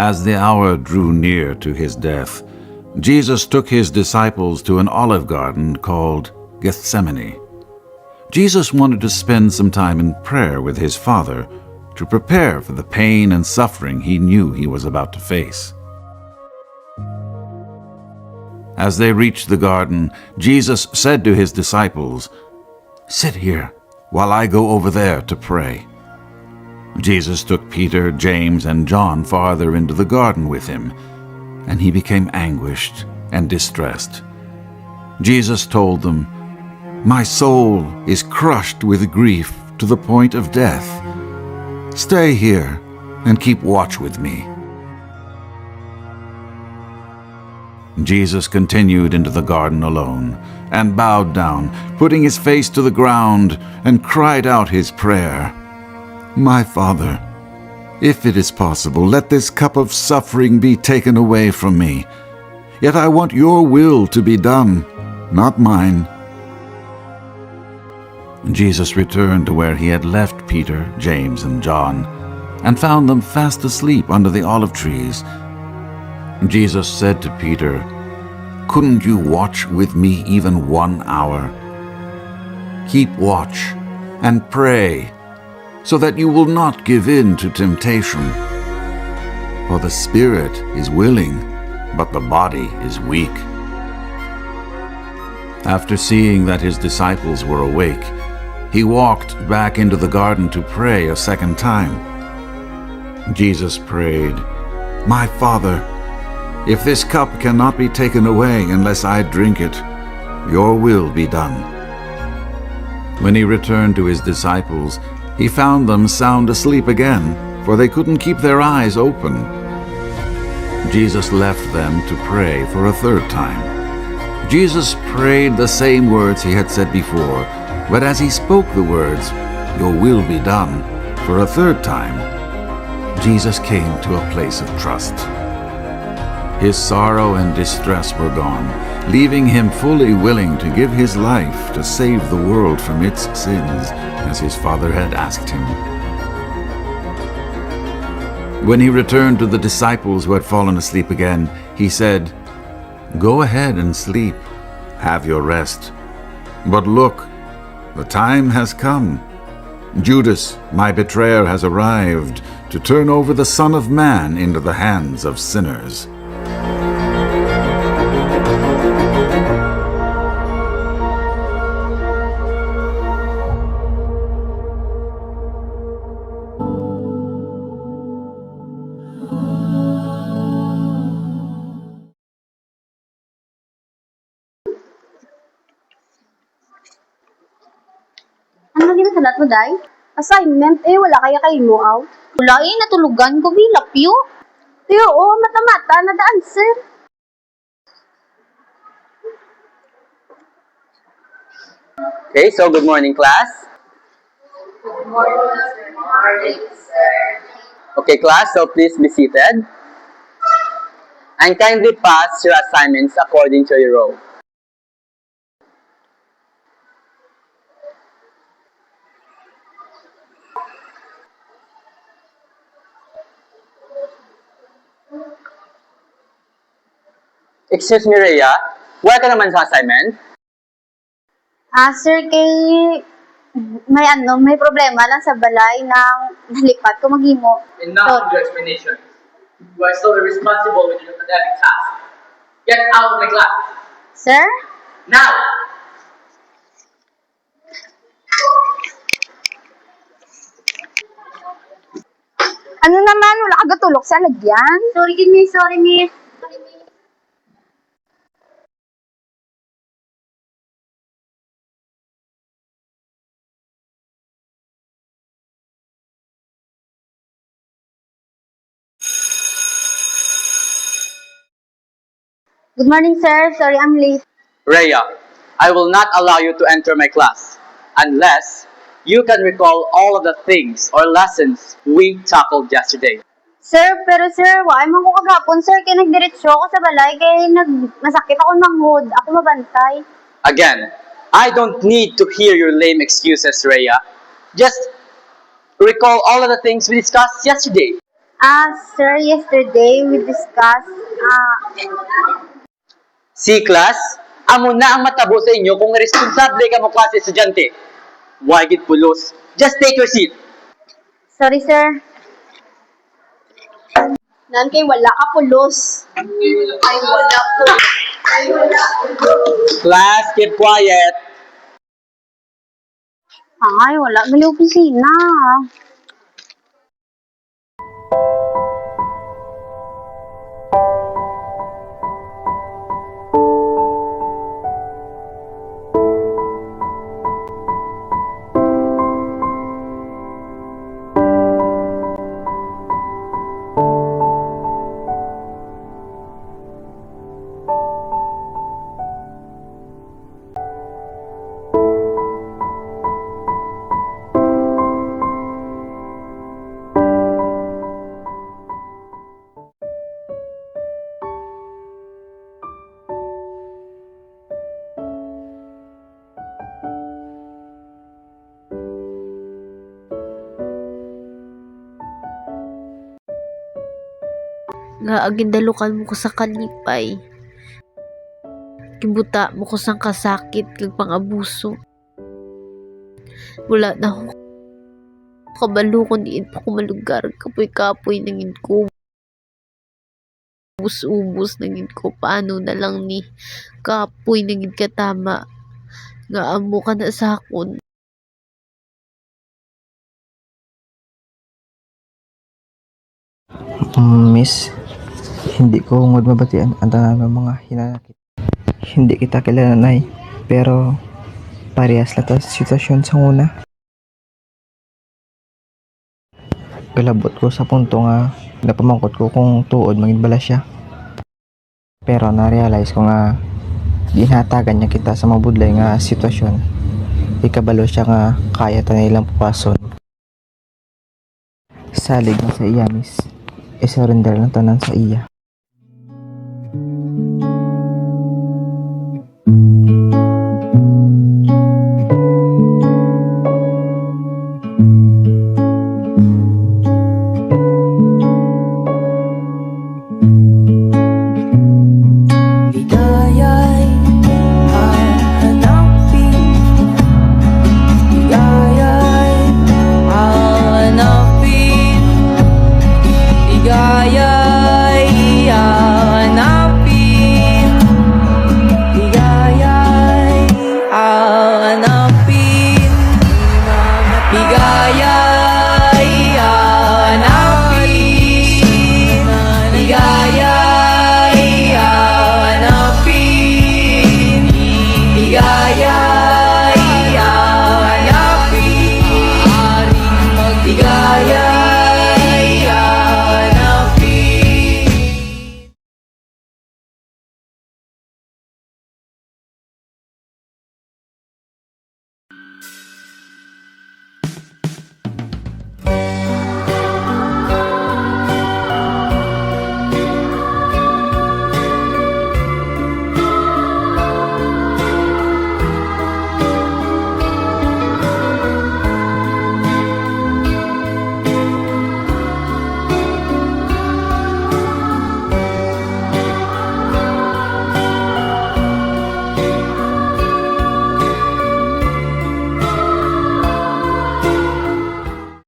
As the hour drew near to his death, Jesus took his disciples to an olive garden called Gethsemane. Jesus wanted to spend some time in prayer with his Father to prepare for the pain and suffering he knew he was about to face. As they reached the garden, Jesus said to his disciples, "Sit here while I go over there to pray." Jesus took Peter, James, and John farther into the garden with him, and he became anguished and distressed. Jesus told them, "My soul is crushed with grief to the point of death. Stay here and keep watch with me." Jesus continued into the garden alone and bowed down, putting his face to the ground, and cried out his prayer. "My Father, if it is possible, let this cup of suffering be taken away from me. Yet I want your will to be done, not mine." Jesus returned to where he had left Peter, James, and John, and found them fast asleep under the olive trees. Jesus said to Peter, "Couldn't you watch with me even 1 hour? Keep watch and pray, so that you will not give in to temptation. For the spirit is willing, but the body is weak." After seeing that his disciples were awake, he walked back into the garden to pray a second time. Jesus prayed, "My Father, if this cup cannot be taken away unless I drink it, your will be done." When he returned to his disciples, he found them sound asleep again, for they couldn't keep their eyes open. Jesus left them to pray for a third time. Jesus prayed the same words he had said before, but as he spoke the words, "Your will be done," for a third time, Jesus came to a place of trust. His sorrow and distress were gone, leaving him fully willing to give his life to save the world from its sins, as his Father had asked him. When he returned to the disciples who had fallen asleep again, he said, "Go ahead and sleep. Have your rest. But look, the time has come. Judas, my betrayer, has arrived to turn over the Son of Man into the hands of sinners." Ano ginasalat mo, Day? Assignment, wala kaya kayo mo out? Wala natulugan ko bilapyo. Pero mata-mata na the answer. Okay, so good morning, class. Good morning, sir. Okay, class, so please be seated. And kindly pass your assignments according to your role. Excuse me, Rhea. Wala ka naman sa assignment? Sir, may problema lang sa balay ng nalipat ko maghimo. Enough of your explanation. You are still responsible with your academic task. Get out of my class. Sir? Now! Ano naman? Wala ka gatulok sa lagyan? Sorry, miss. Good morning, sir. Sorry, I'm late. Rhea, I will not allow you to enter my class unless you can recall all of the things or lessons we tackled yesterday. Sir, pero sir, wala man ko kagapon, sir. Kaya nagdiretsyo ako sa balay, kaya masakit ako manghod. Ako mabantay. Again, I don't need to hear your lame excuses, Rhea. Just recall all of the things we discussed yesterday. Sir, yesterday we discussed, See, class, amo na ang matabo sa inyo kung responsable ka mo klase estudyante. Why gid pulos? Just take your seat. sorry sir. Nan kay wala ka pulos. Ay, wala po. Class, keep quiet. Ay, wala gali opisina. Nga agindalukan mo ko sa kalipay. Kibuta mo ko sang kasakit kag pangabuso. Wala na ako kabalo kung diin pa ko malugar. Kapoy-kapoy nangin ko. Ubus-ubus nangin ko. Paano na lang ni kapoy nangin katama. Nga amo ka na sa akon. Miss, hindi ko ungod mabatian ang tanan ng mga hinanakit. Hindi kita kilala nay, pero parehas lang ta sitwasyon sa una. Galabot ko sa punto nga napamangkot ko kung tuod maging siya. Pero na-realize ko nga ginhatagan niya kita sa mabudlay nga sitwasyon. Ikabalo siya nga kaya ta nilang pupason. Salig na sa iya, miss. I-surrender lang tanan sa iya.